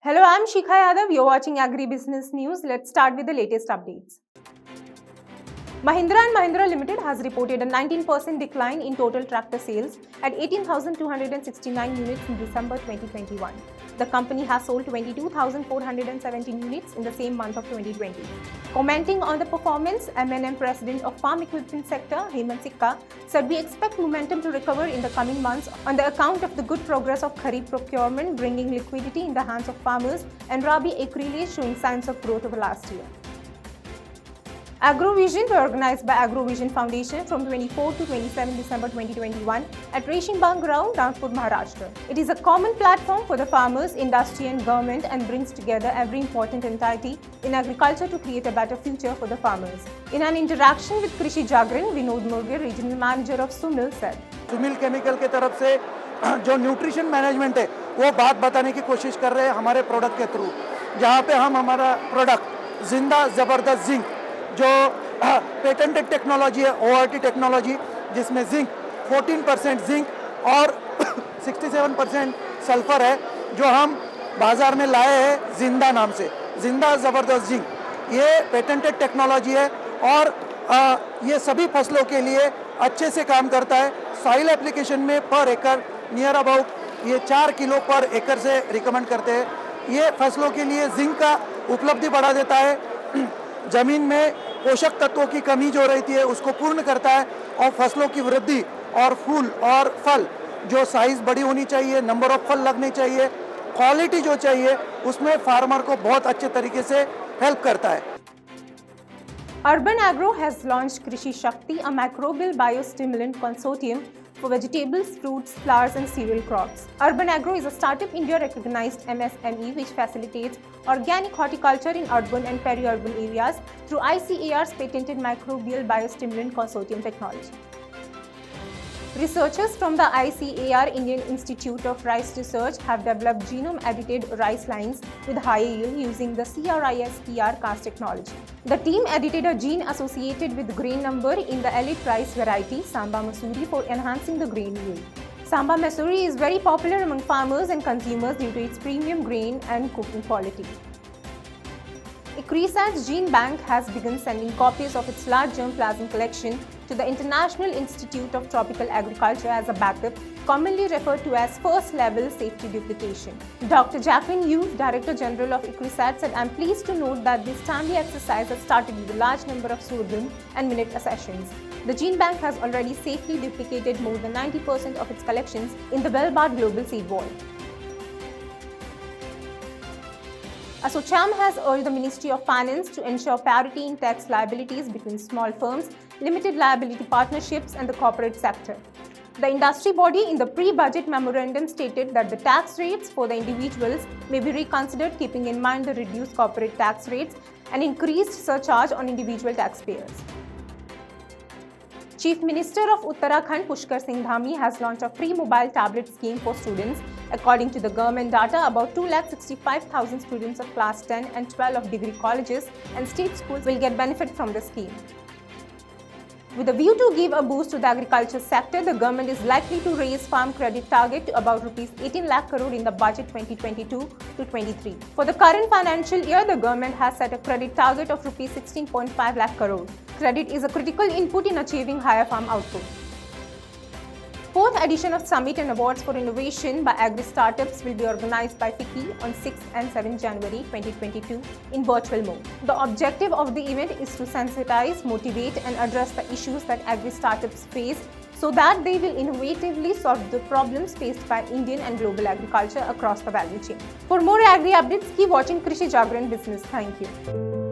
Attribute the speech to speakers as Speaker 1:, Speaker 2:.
Speaker 1: Hello, I'm Shikha Yadav. You're watching Agribusiness News. Let's start with the latest updates. Mahindra & Mahindra Limited has reported a 19% decline in total tractor sales at 18,269 units in December 2021. The company has sold 22,417 units in the same month of 2020. Commenting on the performance, M&M President of Farm Equipment Sector, Hemant Sikka, said we expect momentum to recover in the coming months on the account of the good progress of Kharif procurement, bringing liquidity in the hands of farmers, and Rabi acreage showing signs of growth over last year. AgroVision were organized by AgroVision Foundation from 24 to 27 December 2021 at Reshimbang Ground, Nagpur, Maharashtra. It is a common platform for the farmers, industry and government and brings together every important entity in agriculture to create a better future for the farmers. In an interaction with Krishi Jagran, Vinod Murgir, Regional Manager of Sumil, said,
Speaker 2: Sumil chemical के तरफ से जो nutrition management है वो बात बताने की कोशिश कर रहे हैं हमारे प्रोडक्ट के थ्रू, जहाँ पे हम हमारा प्रोडक्ट जिंदा ज़बरदस्त जिंक जो पेटेंटेड टेक्नोलॉजी है, ORT टेक्नोलॉजी, जिसमें जिंक 14% जिंक और 67% सल्फर है, जो हम बाज़ार में लाए हैं जिंदा नाम से, जिंदा ज़बरदस्त जिंक। ये पेटेंटेड टेक्नोलॉजी है और ये सभी फसलों के लिए अच्छे से काम करता है। सॉइल एप्लीकेशन में पर एकड़ नियर अबाउट ये 4 किलो पर एकड़ से रिकमेंड करते हैं। ये फसलों के लिए जिंक का उपलब्धि बढ़ा देता है, ज़मीन में पोषक तत्वों की कमी जो रहती है उसको पूर्ण करता है और फसलों की वृद्धि और फूल और फल जो साइज़ बड़ी होनी चाहिए, नंबर ऑफ फल लगने चाहिए, क्वालिटी जो चाहिए, उसमें फार्मर को बहुत अच्छे तरीके से हेल्प करता है।
Speaker 1: Urban Agro has launched Krishi Shakti, a microbial biostimulant consortium for vegetables, fruits, flowers and cereal crops. Urban Agro is a startup India recognized MSME which facilitates organic horticulture in urban and peri-urban areas through ICAR's patented microbial biostimulant consortium technology. Researchers from the ICAR Indian Institute of Rice Research have developed genome-edited rice lines with high yield using the CRISPR-Cas technology. The team edited a gene associated with grain number in the elite rice variety Samba Masuri for enhancing the grain yield. Samba Masuri is very popular among farmers and consumers due to its premium grain and cooking quality. ICRISAT's Gene Bank has begun sending copies of its large germplasm collection to the International Institute of Tropical Agriculture as a backup, commonly referred to as first-level safety duplication. Dr. Jacqueline Yu, Director General of ICRISAT, said, "I'm pleased to note that this timely exercise has started with a large number of sorghum and millet accessions. The Gene Bank has already safely duplicated more than 90% of its collections in the well-barred global seed vault." ASSOCHAM has urged the Ministry of Finance to ensure parity in tax liabilities between small firms, limited liability partnerships and the corporate sector. The industry body in the pre-budget memorandum stated that the tax rates for the individuals may be reconsidered keeping in mind the reduced corporate tax rates and increased surcharge on individual taxpayers. Chief Minister of Uttarakhand Pushkar Singh Dhami has launched a free mobile tablet scheme for students. According to the government data, about 265,000 students of class 10 and 12 of degree colleges and state schools will get benefit from the scheme. With a view to give a boost to the agriculture sector, the government is likely to raise farm credit target to about Rs 18 lakh crore in the budget 2022 to 23. For the current financial year, the government has set a credit target of Rs 16.5 lakh crore. Credit is a critical input in achieving higher farm output. Fourth edition of Summit and Awards for Innovation by Agri-Startups will be organized by FICCI on 6th and 7th January 2022 in virtual mode. The objective of the event is to sensitize, motivate and address the issues that agri-startups face so that they will innovatively solve the problems faced by Indian and global agriculture across the value chain. For more agri updates, keep watching Krishi Jagran Business. Thank you.